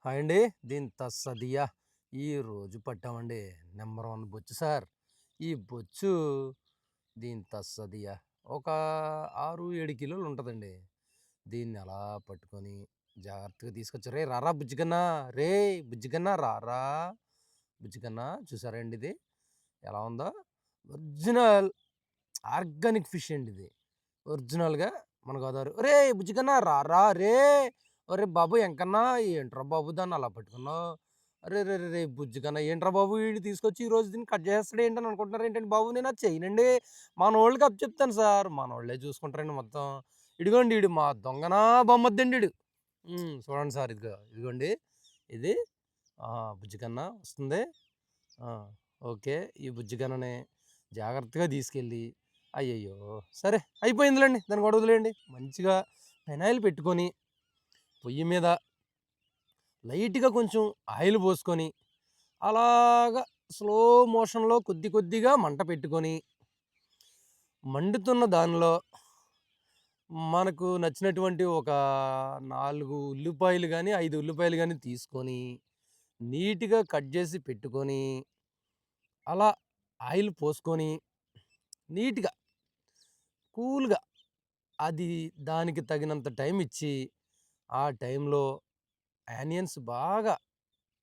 Hi అండి. దీని తస్సదియ్య. ఈరోజు పట్టామండి నెంబర్ 1 బొచ్చు సార్. ఈ బొచ్చు దీని తస్సదియ్య. ఒక 6, 7 కిలోలు ఉంటదండి. దీన్ని అలా పట్టుకొని జాగ్రత్తగా తీసుకొచ్చి, "రేయ్ రారా బుజ్జికన్నా, రేయ్ బుజ్జికన్నా రారా బుజ్జికన్నా." చూసారా అండి ఇది ఎలా ఉందో? ఒరిజినల్ ఆర్గానిక్ ఫిష్ అండి ఇది. ఒరిజినల్‌గా మన గోదావరి. "ఒరేయ్ బుజ్జికన్నా రారా రేయ్! ఒరేయ్ బాబు ఎంకన్నా ఏంట్రా బాబు దాన్ని అలా పట్టుకున్నావు? అరెరెరెరే! బుజ్జికన్నా ఏంట్రా బాబు ఈడు తీసుకొచ్చి ఈరోజు దీన్ని కట్ చేసేస్తాడు ఏంటని అనుకుంటున్నారు ఏంటండి బాబు? నేను అది చేయనండి. మనోళ్ళకి అప్పచెప్తాను సార్. మనోళ్ళే చూసుకుంటారండి మొత్తం. ఇడిగోండి ఈడు మా దొంగనా బొమ్మొద్దండి ఈడు. చూడండి సార్ ఇదిగోండి. ఇది బుజ్జికన్నా వస్తుంది. ఆ! ఓకే. ఈ బుజ్జికన్నని జాగ్రత్తగా తీసుకెళ్ళి అయ్యయ్యో! సరే అయిపోయిందిలెండి. దాన్ని కూడా వదిలేయండి. మంచిగా ఫినాయిల్ పెట్టుకొని పొయ్యి మీద లైట్‌గా కొంచెం ఆయిల్ పోసుకొని, అలాగా స్లో మోషన్‌లో కొద్ది కొద్దిగా మంట పెట్టుకొని, మండుతున్న దానిలో మనకు నచ్చినటువంటి ఒక 4 ఉల్లిపాయలు గాని, 5 ఉల్లిపాయలు గాని తీసుకొని, నీట్‌గా కట్ చేసి పెట్టుకొని, అలా ఆయిల్ పోసుకొని, నీట్‌గా, కూల్‌గా అది దానికి తగినంత టైం ఇచ్చి, ఆ టైంలో ఆనియన్స్ బాగా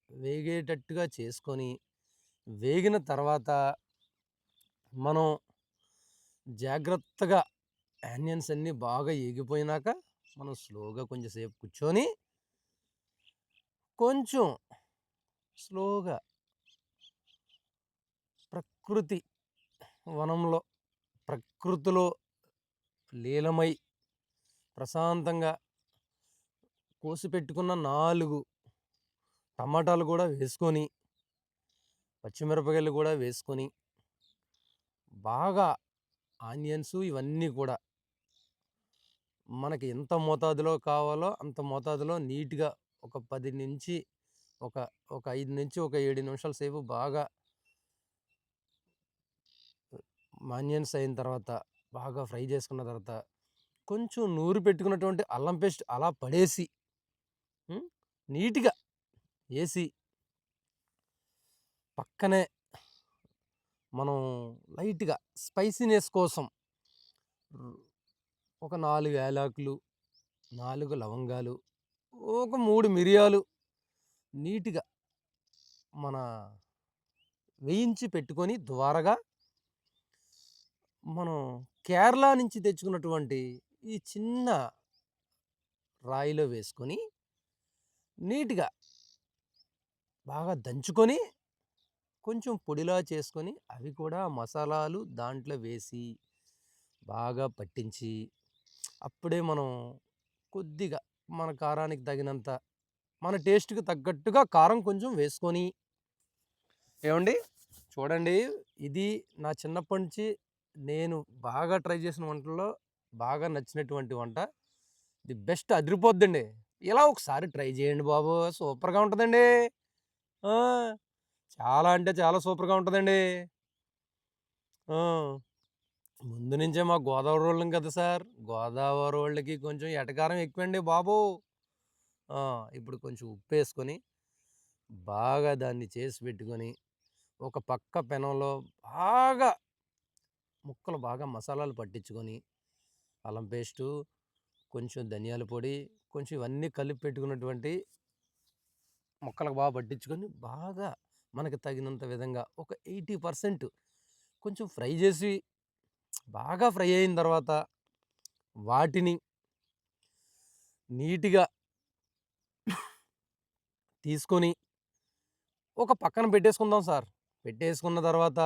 వేగేటట్టుగా చేసుకొని, వేగిన తర్వాత మనం జాగ్రత్తగా ఆనియన్స్ అన్నీ బాగా ఏగిపోయినాక, మనం స్లోగా కొంచెం సేపు కూర్చొని, కొంచెం స్లోగా ప్రకృతి వనంలో, ప్రకృతిలో లీలమై ప్రశాంతంగా కోసి పెట్టుకున్న 4 టమాటాలు కూడా వేసుకొని, పచ్చిమిరపకాయలు కూడా వేసుకొని, బాగా ఆనియన్స్ ఇవన్నీ కూడా మనకి ఎంత మోతాదులో కావాలో అంత మోతాదులో నీట్‌గా ఒక 10 నుంచి ఒక ఒక 5 నుంచి ఒక 7 నిమిషాల సేపు బాగా ఆనియన్స్ అయిన తర్వాత, బాగా ఫ్రై చేసుకున్న తర్వాత, కొంచెం నూరి పెట్టుకున్నటువంటి అల్లం పేస్ట్ అలా పడేసి, హ్మ్. నీట్‌గా ఏసి, పక్కనే మనం లైట్‌గా స్పైసీనెస్ కోసం రు ఒక 4 యాలకులు, 4 లవంగాలు, ఒక 3 మిరియాలు నీట్‌గా మన వేయించి పెట్టుకొని ద్వారగా మనం కేరళ నుంచి తెచ్చుకున్నటువంటి ఈ చిన్న రాయిలో వేసుకొని, నీట్‌గా బాగా దంచుకొని, కొంచెం పొడిలా చేసుకొని, అవి కూడా మసాలాలు దాంట్లో వేసి, బాగా పట్టించి, అప్పుడే మనం కొద్దిగా మన కారానికి తగినంత, మన టేస్ట్‌కి తగ్గట్టుగా కారం కొంచెం వేసుకొని ఏవండీ చూడండి, ఇది నా చిన్నప్పటి నుంచి నేను బాగా ట్రై చేసిన వంటల్లో బాగా నచ్చినటువంటి వంట. ది బెస్ట్ అదిరిపోద్దండి. ఇలా ఒకసారి ట్రై చేయండి బాబు! సూపర్‌గా ఉంటదండి. ఆ! చాలా అంటే చాలా సూపర్‌గా ఉంటదండి. ఆ! ముందు నుంచే మా గోదావరోళ్ళం కదా సార్! గోదావరోళ్ళకి కొంచెం ఎటకారం ఎక్కువండి బాబు. ఆ! ఇప్పుడు కొంచెం ఉప్పేసుకొని, బాగా దాన్ని చేసి పెట్టుకొని, ఒక పక్క పెనంలో బాగా ముక్కలు బాగా మసాలాలు పట్టించుకొని, అల్లం పేస్టు, కొంచెం ధనియాల పొడి, కొంచెం ఇవన్నీ కలిపి పెట్టుకున్నటువంటి ముక్కలకు బాగా పట్టించుకొని, బాగా మనకు తగినంత విధంగా ఒక 80% కొంచెం ఫ్రై చేసి, బాగా ఫ్రై అయిన తర్వాత వాటిని నీట్‌గా తీసుకొని ఒక పక్కన పెట్టేసుకుందాం సార్. పెట్టేసుకున్న తర్వాత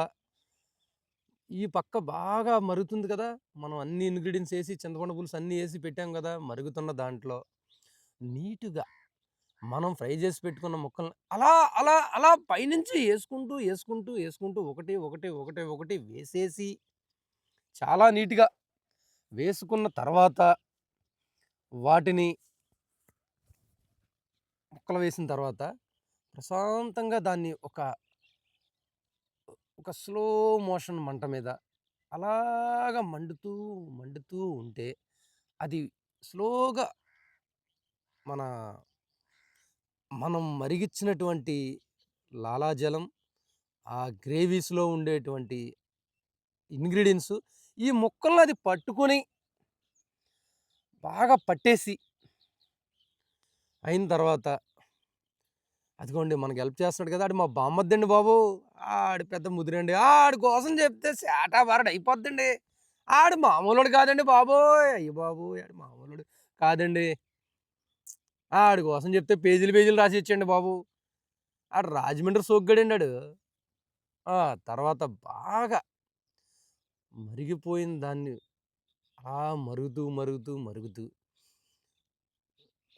ఈ పక్క బాగా మరుగుతుంది కదా! మనం అన్ని ఇంగ్రీడియెంట్స్ ఏసి, చింతపండు పులుసు అన్నీ ఏసి పెట్టాం కదా! మరుగుతున్న దాంట్లో నీట్‌గా మనం ఫ్రై చేసి పెట్టుకున్న ముక్కల్ని అలా, అలా, అలా పైనుంచి యేసుకుంటూ ఒకటి, ఒకటి, ఒకటి, ఒకటి వేసేసి, చాలా నీట్‌గా వేసుకున్న తర్వాత, వాటిని ముక్కలు వేసిన తర్వాత, ప్రశాంతంగా దాన్ని ఒక స్లో మోషన్ మంట మీద అలాగా మండుతూ, మండుతూ ఉంటే, అది స్లోగా మన మనం మరిగిచ్చినటువంటి లాలాజలం, ఆ గ్రేవీస్‌లో ఉండేటువంటి ఇంగ్రీడియెంట్స్ ఈ ముక్కల్ని అది పట్టుకొని బాగా పట్టేసి అయిన తర్వాత అదిగోండి మనకి హెల్ప్ చేస్తున్నాడు కదా! ఆడు మా బామ్మర్దండి బాబు. ఆడు పెద్ద ముదిరండి. ఆడి కోసం చెప్తే శాటాపారడు అయిపోద్దండి. ఆడు మామూలోడు కాదండి బాబోయ్! అయ్య బాబోయ్! ఆడు మామూలోడు కాదండి. ఆడి కోసం చెప్తే పేజీలు పేజీలు రాసిచ్చండి బాబు. ఆడు రాజమండ్రి సోగ్గాడండి ఆడు. ఆ! తర్వాత బాగా మరిగిపోయిన దాన్ని మరుగుతూ, మరుగుతూ, మరుగుతూ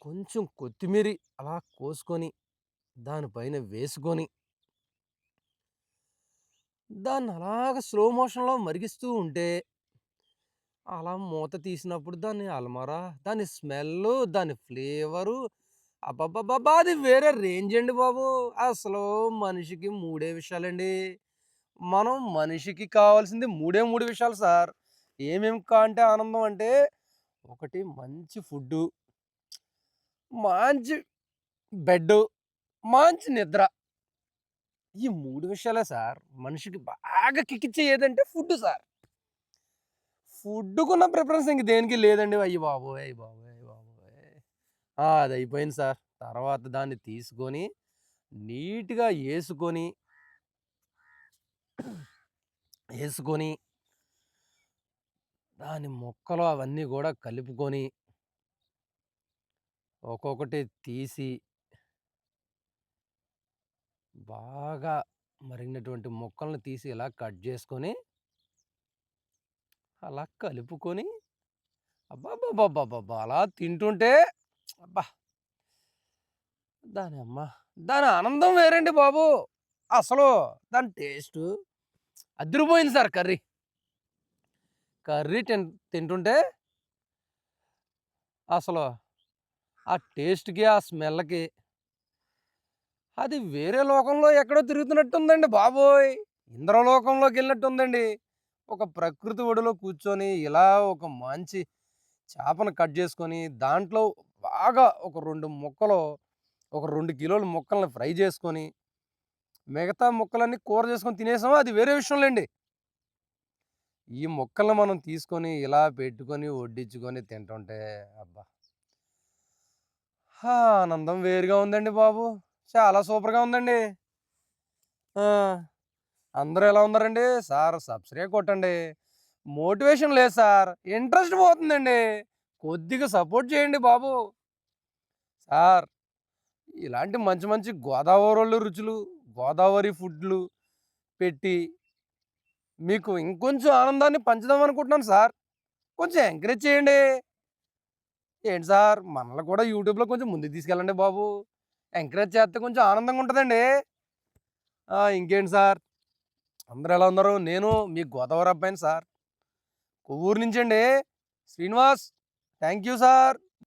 కొంచెం కొత్తిమీరి అలా కోసుకొని దాని పైన వేసుకొని దాన్ని అలాగ స్లో మోషన్‌లో మరిగిస్తూ ఉంటే అలా మూత తీసినప్పుడు దాని అల్మరా, దాని స్మెల్లు, దాని ఫ్లేవరు అబ్బబ్బబ్బబ్బా! అది వేరే రేంజ్ అండి బాబు. అసలు మనిషికి మూడే విషయాలండి. మనం మనిషికి కావాల్సింది మూడే 3 విషయాలు సార్. ఏమేం అంటే ఆనందం అంటే, ఒకటి మంచి ఫుడ్డు, మంచి బెడ్డు, మంచి నిద్ర. ఈ 3 విషయాలే సార్. మనిషికి బాగా కిక్కిచ్చే ఏదంటే ఫుడ్డు సార్. ఫుడ్డుకున్న ప్రిఫరెన్స్ ఇంక దేనికి లేదండి. అయ్య బాబోయ్! అయ్య బాబోయ్! అయ్య బాబోయ్! అదయిపోయింది సార్. తర్వాత దాన్ని తీసుకొని నీట్‌గా యేసుకొని దాని ముక్కలు అవన్నీ గూడా కలుపుకొని ఒక్కొక్కటి తీసి బాగా మరిగినటువంటి ముక్కల్ని తీసి ఇలా కట్ జేసుకొని, అలా కలుపుకొని అబ్బబ్బబ్బబ్బబ్బబ్బా! అలా తింటుంటే అబ్బా! దానమ్మ దాని ఆనందం వేరండి బాబు. అసలు దాని టేస్టు అదిరిపోయింది సార్ కర్రీ. కర్రీ తింటుంటే అసలు ఆ టేస్ట్‌కి, ఆ స్మెల్‌కి అది వేరే లోకంలో ఎక్కడో తిరుగుతున్నట్టుందండి బాబోయ్! ఇంద్రలోకంలోకెళ్ళినట్టుందండి. ఒక ప్రకృతి ఒడిలో కూర్చొని ఇలా ఒక మంచి చేపను కట్ చేసుకొని, దాంట్లో బాగా ఒక 2 ముక్కలు, ఒక 2 కిలోల ముక్కల్ని ఫ్రై చేసుకొని, మిగతా ముక్కలన్నీ కూర చేసుకొని తినేసామా అది వేరే విషయం లెండి. ఈ ముక్కల్ని మనం తీసుకొని ఇలా పెట్టుకొని, వడ్డించుకొని తింటుంటే అబ్బా! ఆనందం వేరుగా ఉందండి బాబు. చాలా సూపర్‌గా ఉందండి. ఆ! అందరూ ఎలా ఉన్నారండి? సార్ సబ్స్క్రైబ్ కొట్టండి. మోటివేషన్ లేదు సార్. ఇంట్రెస్ట్ పోతుందండి. కొద్దిగా సపోర్ట్ చేయండి బాబు. సార్ ఇలాంటి మంచి మంచి గోదావరోళ్ళు రుచులు, గోదావరి ఫుడ్‌లు పెట్టి మీకు ఇంకొంచెం ఆనందాన్ని పంచుదాం అనుకుంటున్నాను సార్. కొంచెం ఎంకరేజ్ చేయండి. ఏంటి సార్ మనల్ని కూడా యూట్యూబ్‌లో కొంచెం ముందుకు తీసుకెళ్ళండి బాబు. ఎంకరేజ్ చేస్తే కొంచెం ఆనందంగా ఉంటదండి. ఇంకేంటి సార్ అందరూ ఎలా ఉన్నారు? నేను మీ గోదావరి అబ్బాయిని సార్. కొవ్వూరు నుంచండి. శ్రీనివాస్. Thank you sir.